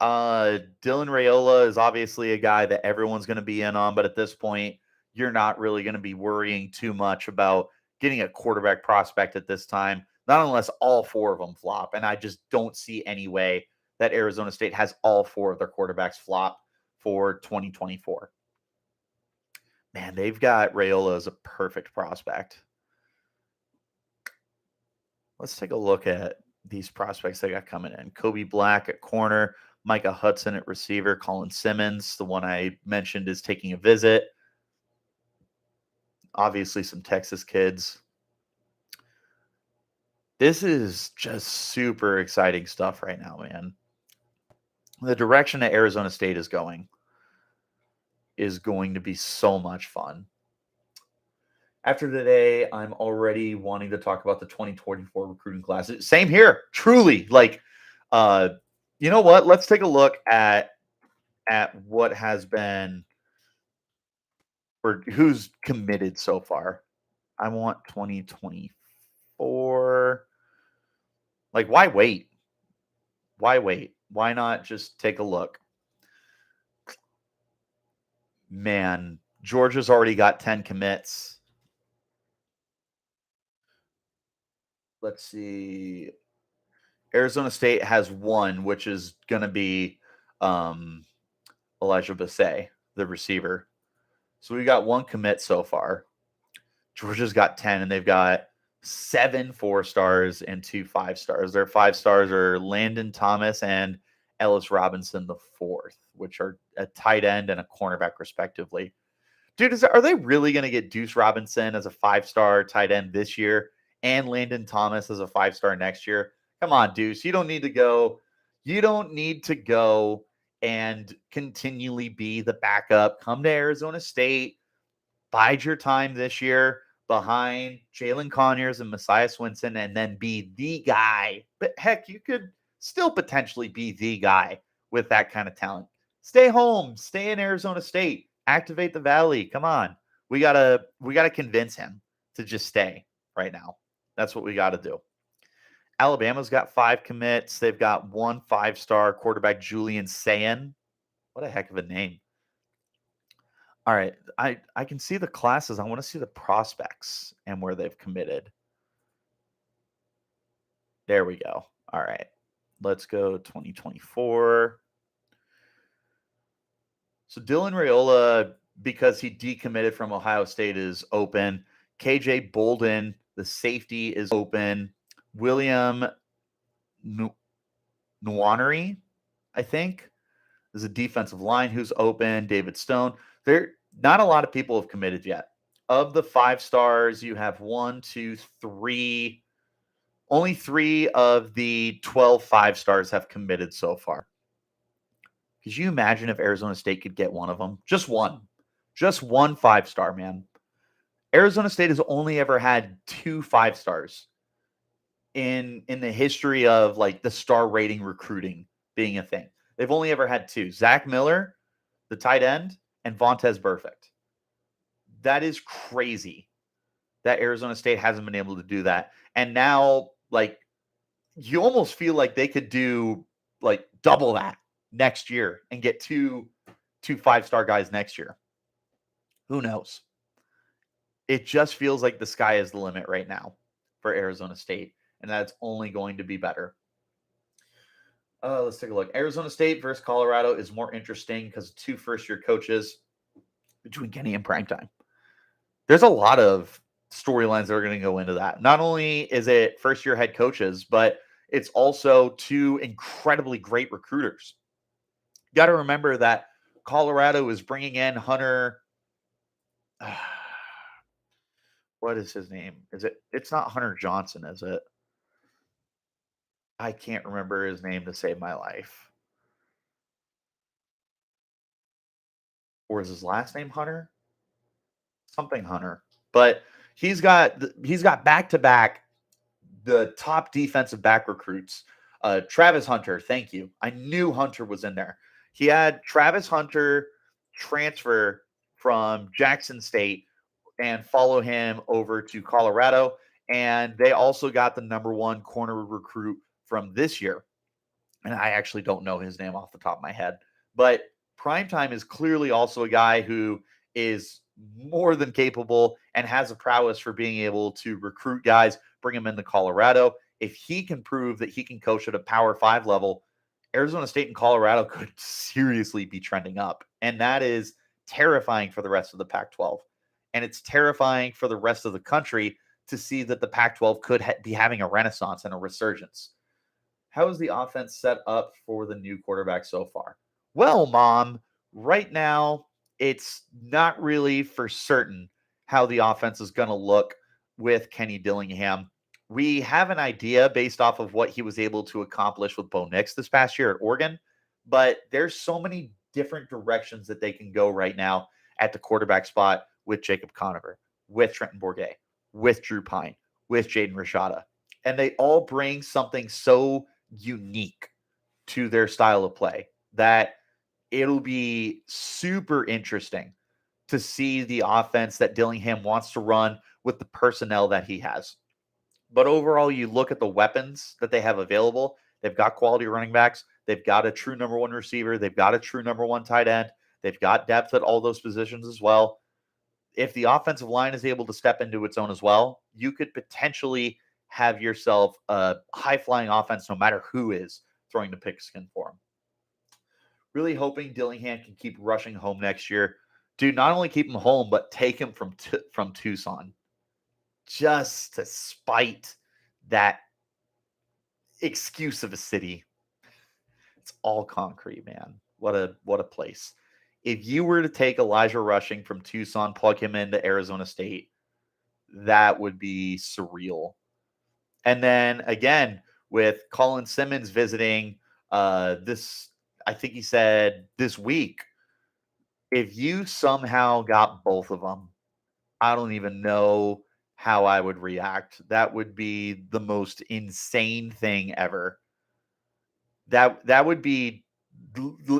Dylan Raiola is obviously a guy that everyone's going to be in on, but at this point, you're not really going to be worrying too much about getting a quarterback prospect at this time, not unless all 4 of them flop. And I just don't see any way that Arizona State has all 4 of their quarterbacks flop for 2024. Man, they've got Raiola as a perfect prospect. Let's take a look at these prospects they got coming in. Kobe Black at corner, Micah Hudson at receiver, Colin Simmons, the one I mentioned, is taking a visit. Obviously, some Texas kids. This is just super exciting stuff right now, man. The direction that Arizona State is going to be so much fun. After today, I'm already wanting to talk about the 2024 recruiting class. Same here, truly. Like, you know what? Let's take a look at what has been or who's committed so far. I want 2024. Like, why wait? Why wait? Why not just take a look? Man, Georgia's already got 10 commits. Let's see. Arizona State has 1, which is going to be Elijah Bassett, the receiver. So we got 1 commit so far. Georgia's got 10, and they've got 7 4-stars and 2 5-stars. Their 5-stars are Landon Thomas and Ellis Robinson the 4th, which are a tight end and a cornerback respectively. Dude, are they really going to get Deuce Robinson as a 5-star tight end this year and Landon Thomas as a 5-star next year? Come on, Deuce. You don't need to go. You don't need to go and continually be the backup. Come to Arizona State. Bide your time this year behind Jalen Conyers and Messiah Swinson and then be the guy. But heck, you could still potentially be the guy with that kind of talent. Stay home. Stay in Arizona State. Activate the Valley. Come on. We gotta convince him to just stay right now. That's what we got to do. Alabama's got 5 commits. They've got 1 5-star quarterback, Julian Sayin. What a heck of a name. All right. I can see the classes. I want to see the prospects and where they've committed. There we go. All right. Let's go 2024. So Dylan Raiola, because he decommitted from Ohio State, is open. KJ Bolden, the safety, is open. William Nwaneri, I think, is a defensive line who's open. David Stone. Not a lot of people have committed yet. Of the 5-stars, you have 1, 2, 3. Only 3 of the 12 5-stars have committed so far. Could you imagine if Arizona State could get one of them? Just one. Just 1 5-star, man. Arizona State has only ever had 2 5-stars in the history of like the star rating recruiting being a thing. They've only ever had 2. Zach Miller, the tight end, and Vontaze Burfict. That is crazy that Arizona State hasn't been able to do that. And now, like, you almost feel like they could do like double that next year and get two 5-star guys next year. Who knows? It just feels like the sky is the limit right now for Arizona State, and that's only going to be better. Let's take a look. Arizona State versus Colorado is more interesting because 2 first-year coaches between Kenny and Primetime. There's a lot of storylines that are going to go into that. Not only is it first-year head coaches, but it's also 2 incredibly great recruiters. You got to remember that Colorado is bringing in Hunter. What is his name? It's not Hunter Johnson, is it? I can't remember his name to save my life. Or is his last name Hunter? Something Hunter. But he's got back-to-back the top defensive back recruits. Travis Hunter, thank you. I knew Hunter was in there. He had Travis Hunter transfer from Jackson State and follow him over to Colorado. And they also got the number 1 corner recruit from this year. And I actually don't know his name off the top of my head. But Primetime is clearly also a guy who is more than capable and has a prowess for being able to recruit guys, bring them into Colorado. If he can prove that he can coach at a Power 5 level, Arizona State and Colorado could seriously be trending up. And that is terrifying for the rest of the Pac-12. And it's terrifying for the rest of the country to see that the Pac-12 could be having a renaissance and a resurgence. How is the offense set up for the new quarterback so far? Well, Mom, right now it's not really for certain how the offense is going to look with Kenny Dillingham. We have an idea based off of what he was able to accomplish with Bo Nix this past year at Oregon, but there's so many different directions that they can go right now at the quarterback spot with Jacob Conover, with Trenton Bourguet, with Drew Pine, with Jaden Rashada. And they all bring something so unique to their style of play that it'll be super interesting to see the offense that Dillingham wants to run with the personnel that he has. But overall, you look at the weapons that they have available. They've got quality running backs. They've got a true number 1 receiver. They've got a true number 1 tight end. They've got depth at all those positions as well. If the offensive line is able to step into its own as well, you could potentially have yourself a high-flying offense no matter who is throwing the pigskin for him. Really hoping Dillingham can keep rushing home next year. Dude, not only keep him home, but take him from Tucson. Just to spite that excuse of a city. It's all concrete, man. What a place. If you were to take Elijah Rushing from Tucson, plug him into Arizona State, that would be surreal. And then again, with Colin Simmons visiting this, I think he said this week, if you somehow got both of them, I don't even know how I would react. That would be the most insane thing ever. That would be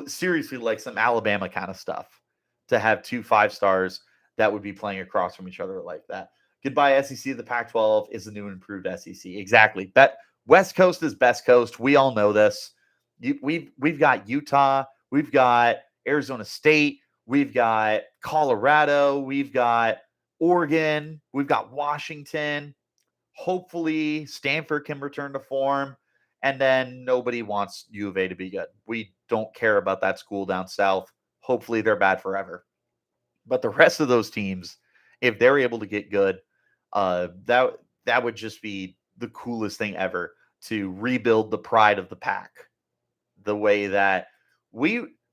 seriously like some Alabama kind of stuff to have 2 5-stars that would be playing across from each other like that. Goodbye, SEC. The Pac-12 is the new improved SEC. Exactly. West Coast is best coast. We all know this. We've got Utah. We've got Arizona State. We've got Colorado. We've got Oregon. We've got Washington. Hopefully, Stanford can return to form. And then nobody wants U of A to be good. We don't care about that school down south. Hopefully, they're bad forever. But the rest of those teams, if they're able to get good, that would just be the coolest thing ever to rebuild the pride of the pack. The way that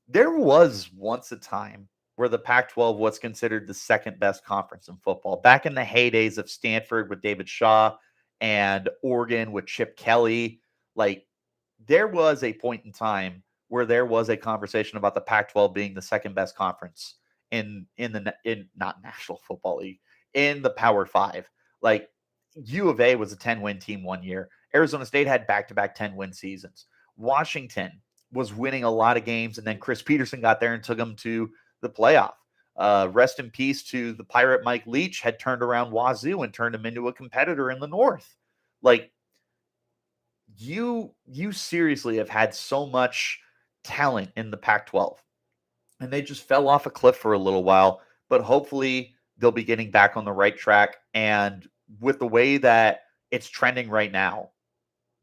there was once a time where the Pac-12 was considered the second best conference in football. Back in the heydays of Stanford with David Shaw and Oregon with Chip Kelly, like there was a point in time where there was a conversation about the Pac-12 being the second best conference in not National Football League, in the Power 5. Like U of A was a 10-win team one year. Arizona State had back-to-back 10-win seasons. Washington was winning a lot of games, and then Chris Peterson got there and took them to the playoff. Rest in peace to the Pirate Mike Leach, had turned around Wazoo and turned him into a competitor in the North. Like, you seriously have had so much talent in the Pac-12, and they just fell off a cliff for a little while, but hopefully they'll be getting back on the right track. And with the way that it's trending right now.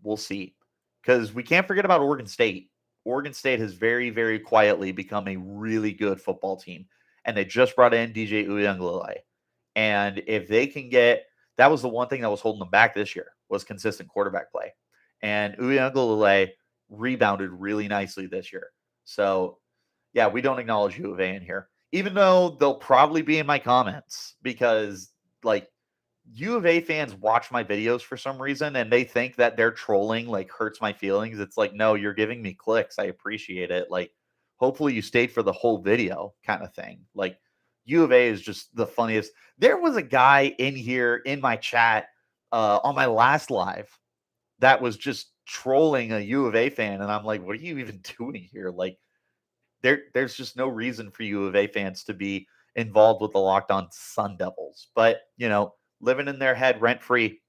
We'll see. Because we can't forget about Oregon State. Oregon State has very, very quietly become a really good football team. And they just brought in DJ Uiagalelei. And if they can get, that was the one thing that was holding them back this year, was consistent quarterback play. And Uiagalelei rebounded really nicely this year. So, yeah, we don't acknowledge U of A in here, even though they'll probably be in my comments because, like, U of A fans watch my videos for some reason and they think that their trolling like hurts my feelings. It's like, no, you're giving me clicks. I appreciate it. Like, hopefully you stayed for the whole video kind of thing. Like, U of A is just the funniest. There was a guy in here in my chat on my last live that was just trolling a U of A fan. And I'm like, what are you even doing here? Like, there's just no reason for U of A fans to be involved with the Locked On Sun Devils. But, living in their head rent free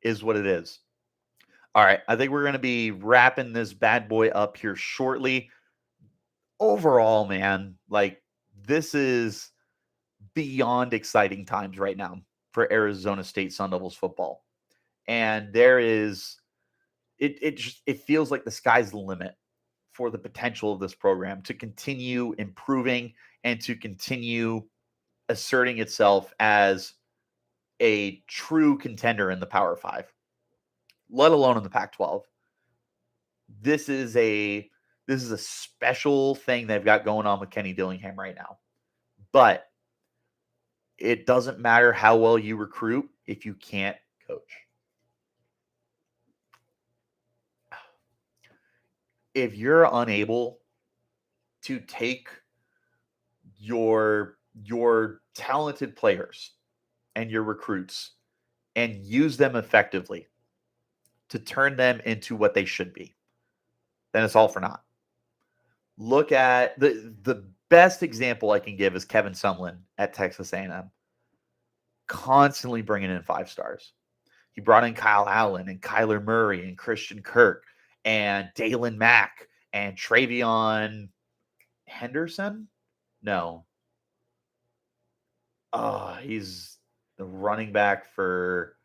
is what it is. All right. I think we're going to be wrapping this bad boy up here shortly. Overall, man, like, this is beyond exciting times right now for Arizona State Sun Devils football. And there is, it feels like the sky's the limit for the potential of this program to continue improving and to continue asserting itself as a true contender in the Power 5, let alone in the Pac-12. This is a special thing they've got going on with Kenny Dillingham right now. But it doesn't matter how well you recruit if you can't coach. If you're unable to take your talented players and your recruits and use them effectively to turn them into what they should be, then it's all for naught. Look at the best example I can give is Kevin Sumlin at Texas A&M, constantly bringing in 5 stars. He brought in Kyle Allen and Kyler Murray and Christian Kirk and Dalen Mack and Travion Henderson. No. He's the running back for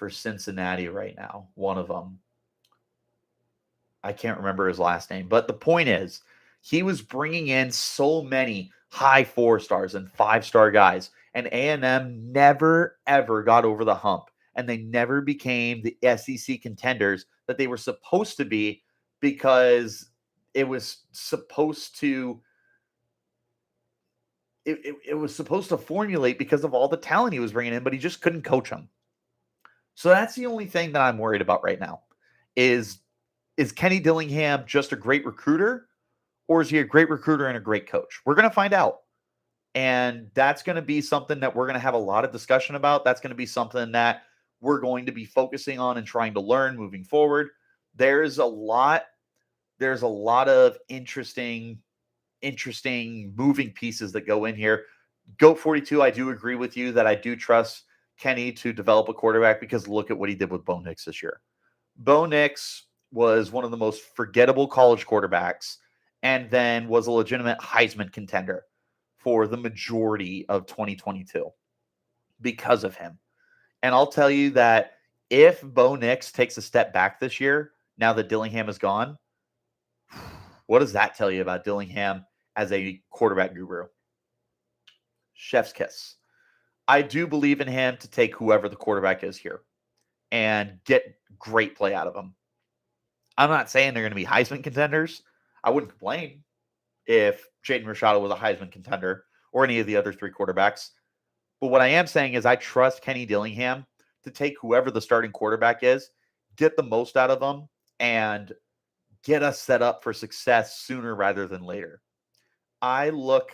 Cincinnati right now. One of them. I can't remember his last name. But the point is, he was bringing in so many high 4 stars and 5-star guys. And A&M never, ever got over the hump. And they never became the SEC contenders that they were supposed to be, because it was supposed to it was supposed to formulate because of all the talent he was bringing in, but he just couldn't coach them. So that's the only thing that I'm worried about right now. Is Kenny Dillingham just a great recruiter, or is he a great recruiter and a great coach? We're going to find out. And that's going to be something that we're going to have a lot of discussion about. That's going to be something that we're going to be focusing on and trying to learn moving forward. There's a lot of interesting moving pieces that go in here. Goat 42, I do agree with you that I do trust Kenny to develop a quarterback, because look at what he did with Bo Nix this year. Bo Nix was one of the most forgettable college quarterbacks and then was a legitimate Heisman contender for the majority of 2022 because of him. And I'll tell you that if Bo Nix takes a step back this year, now that Dillingham is gone, what does that tell you about Dillingham as a quarterback guru? Chef's kiss. I do believe in him to take whoever the quarterback is here and get great play out of them. I'm not saying they're going to be Heisman contenders. I wouldn't complain if Jaden Rashada was a Heisman contender or any of the other 3 quarterbacks. But what I am saying is I trust Kenny Dillingham to take whoever the starting quarterback is, get the most out of them, and get us set up for success sooner rather than later. I look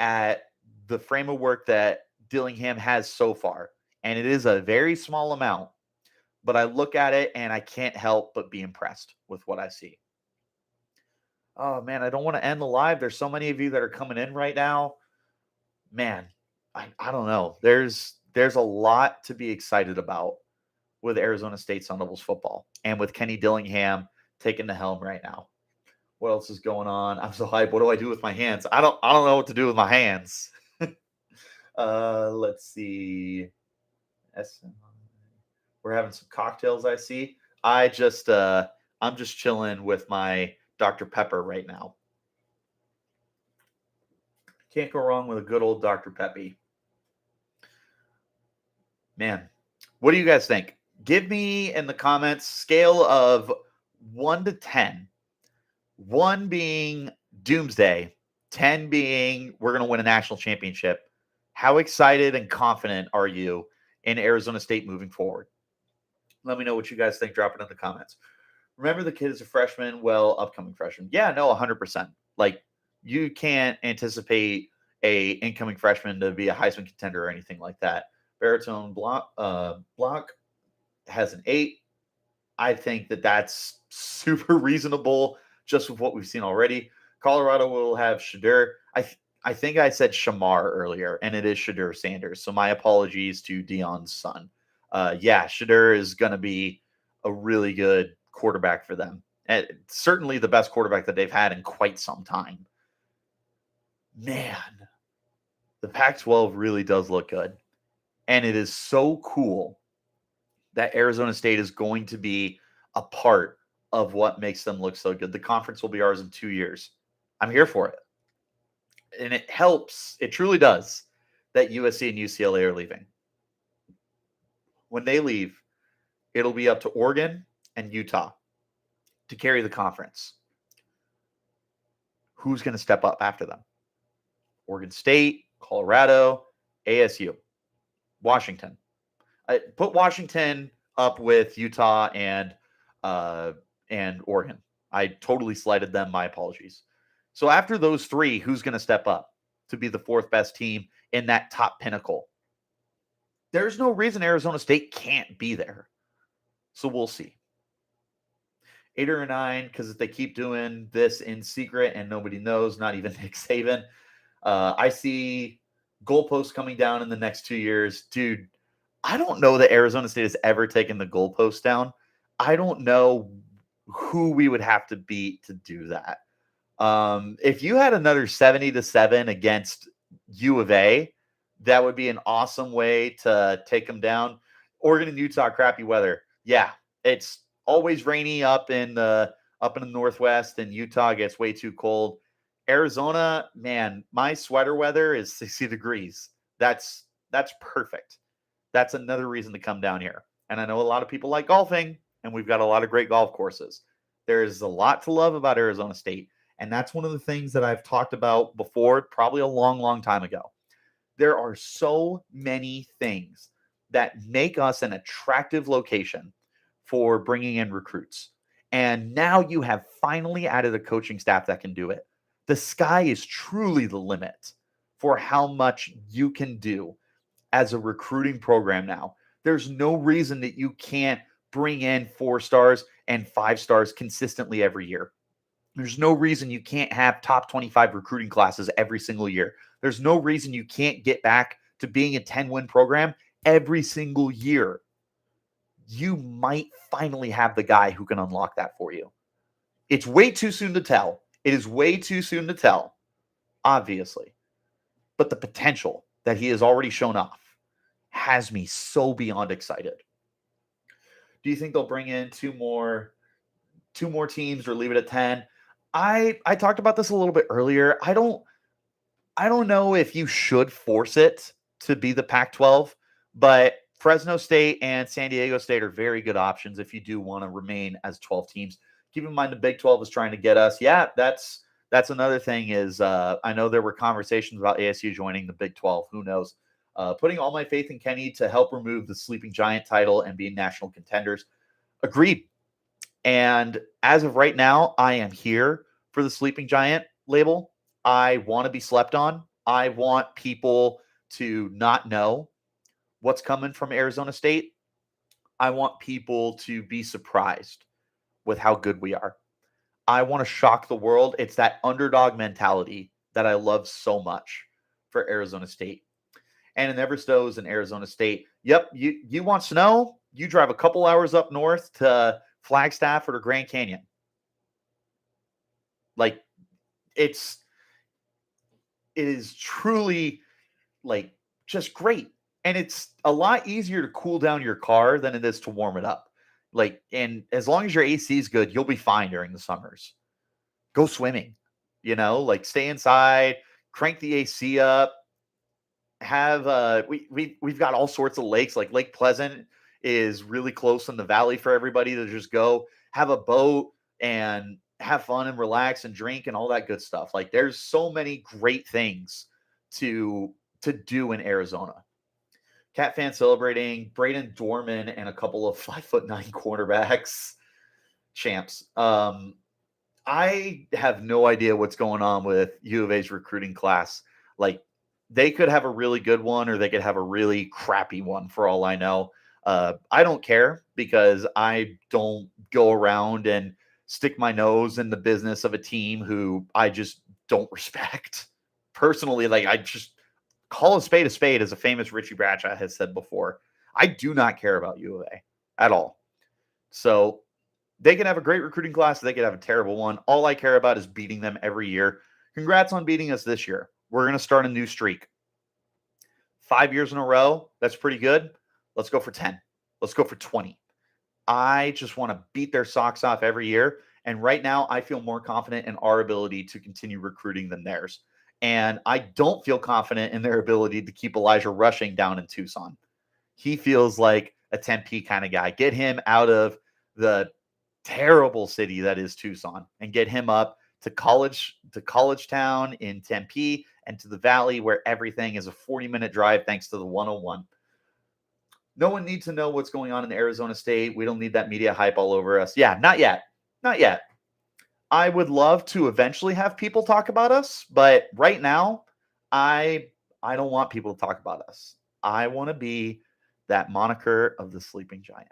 at the frame of work that Dillingham has so far, and it is a very small amount, but I look at it and I can't help but be impressed with what I see. Oh, man, I don't want to end the live. There's so many of you that are coming in right now. Man, I don't know. There's a lot to be excited about with Arizona State Sun Devils football and with Kenny Dillingham taking the helm right now. What else is going on? I'm so hyped. What do I do with my hands? I don't know what to do with my hands. Let's see. We're having some cocktails, I see. I'm just chilling with my Dr. Pepper right now. Can't go wrong with a good old Dr. Peppy. Man, what do you guys think? Give me in the comments scale of 1 to 10. 1 being doomsday, 10 being we're going to win a national championship. How excited and confident are you in Arizona State moving forward? Let me know what you guys think. Drop it in the comments. Remember, the kid is a freshman. Well, upcoming freshman. Yeah, no, 100%. Like, you can't anticipate a incoming freshman to be a Heisman contender or anything like that. Baritone Block has an 8. I think that that's super reasonable just with what we've seen already. Colorado will have Shadur. I think I said Shamar earlier, and it is Shadur Sanders. So my apologies to Dion's son. Yeah, Shadur is going to be a really good quarterback for them. And certainly the best quarterback that they've had in quite some time. Man, the Pac-12 really does look good. And it is so cool that Arizona State is going to be a part of what makes them look so good. The conference will be ours in 2 years. I'm here for it. And it helps, it truly does, that USC and UCLA are leaving. When they leave, it'll be up to Oregon and Utah to carry the conference. Who's going to step up after them? Oregon State, Colorado, ASU, Washington. I put Washington up with Utah and Oregon. I totally slighted them. My apologies. So after those 3, who's going to step up to be the 4th best team in that top pinnacle? There's no reason Arizona State can't be there. So we'll see. 8 or 9, because if they keep doing this in secret and nobody knows, not even Nick Saban, I see goalposts coming down in the next 2 years. Dude, I don't know that Arizona State has ever taken the goalpost down. I don't know who we would have to beat to do that. If you had another 70-7 against U of A, that would be an awesome way to take them down. Oregon and Utah, crappy weather. Yeah, it's always rainy up in the Northwest, and Utah gets way too cold. Arizona, man, my sweater weather is 60 degrees. That's perfect. That's another reason to come down here. And I know a lot of people like golfing, and we've got a lot of great golf courses. There's a lot to love about Arizona State. And that's one of the things that I've talked about before, probably a long, long time ago. There are so many things that make us an attractive location for bringing in recruits. And now you have finally added a coaching staff that can do it. The sky is truly the limit for how much you can do as a recruiting program now. There's no reason that you can't bring in 4 stars and 5 stars consistently every year. There's no reason you can't have top 25 recruiting classes every single year. There's no reason you can't get back to being a 10-win program every single year. You might finally have the guy who can unlock that for you. It's way too soon to tell. It is way too soon to tell, obviously. But the potential that he has already shown off has me so beyond excited. Do you think they'll bring in two more teams or leave it at 10? I talked about this a little bit earlier. I don't know if you should force it to be the Pac-12, but Fresno State and San Diego State are very good options if you do want to remain as 12 teams. Keep in mind the Big 12 is trying to get us. Yeah, that's another thing is I know there were conversations about ASU joining the Big 12. Who knows? Putting all my faith in Kenny to help remove the sleeping giant title and be national contenders. Agreed. And as of right now, I am here for the sleeping giant label. I want to be slept on. I want people to not know what's coming from Arizona State. I want people to be surprised with how good we are. I want to shock the world. It's that underdog mentality that I love so much for Arizona State. And it never stows in Arizona State. Yep, you want snow? You drive a couple hours up north to Flagstaff or to Grand Canyon. Like, it is truly like just great. And it's a lot easier to cool down your car than it is to warm it up. Like, and as long as your AC is good, you'll be fine during the summers. Go swimming, like stay inside, crank the AC up. Have we've got all sorts of lakes. Like Lake Pleasant is really close in the valley for everybody to just go have a boat and have fun and relax and drink and all that good stuff. Like there's so many great things to do in Arizona. Cat fan celebrating Braden Dorman and a couple of 5'9" quarterbacks champs. I have no idea what's going on with U of A's recruiting class. Like they could have a really good one or they could have a really crappy one for all I know. I don't care because I don't go around and stick my nose in the business of a team who I just don't respect. Personally, like I just call a spade, as a famous Richie Bradshaw has said before. I do not care about U of A at all. So they can have a great recruiting class. They could have a terrible one. All I care about is beating them every year. Congrats on beating us this year. We're going to start a new streak. 5 years in a row. That's pretty good. Let's go for 10. Let's go for 20. I just want to beat their socks off every year. And right now, I feel more confident in our ability to continue recruiting than theirs. And I don't feel confident in their ability to keep Elijah Rushing down in Tucson. He feels like a Tempe kind of guy. Get him out of the terrible city that is Tucson and get him up to college town in Tempe and to the valley where everything is a 40-minute drive thanks to the 101. No one needs to know what's going on in Arizona State. We don't need that media hype all over us. Yeah, not yet. Not yet. I would love to eventually have people talk about us, but right now I don't want people to talk about us. I want to be that moniker of the sleeping giant.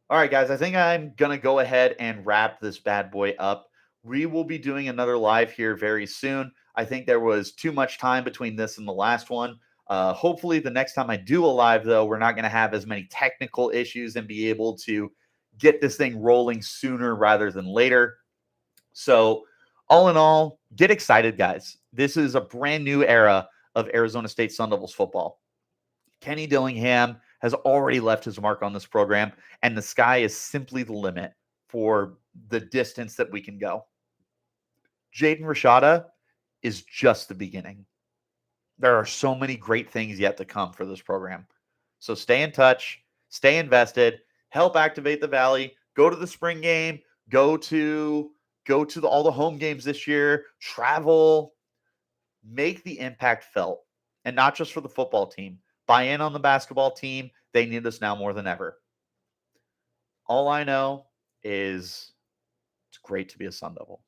All right, guys, I think I'm going to go ahead and wrap this bad boy up. We will be doing another live here very soon. I think there was too much time between this and the last one. Hopefully, the next time I do a live, though, we're not going to have as many technical issues and be able to get this thing rolling sooner rather than later. So, all in all, get excited, guys. This is a brand new era of Arizona State Sun Devils football. Kenny Dillingham has already left his mark on this program, and the sky is simply the limit for the distance that we can go. Jaden Rashada is just the beginning. There are so many great things yet to come for this program. So stay in touch, stay invested, help activate the Valley, go to the spring game, go to all the home games this year, travel, make the impact felt, and not just for the football team. Buy in on the basketball team. They need us now more than ever. All I know is it's great to be a Sun Devil.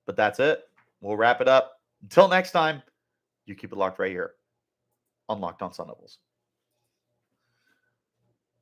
But that's it. We'll wrap it up. Until next time, you keep it locked right here on Locked On Sun Devils.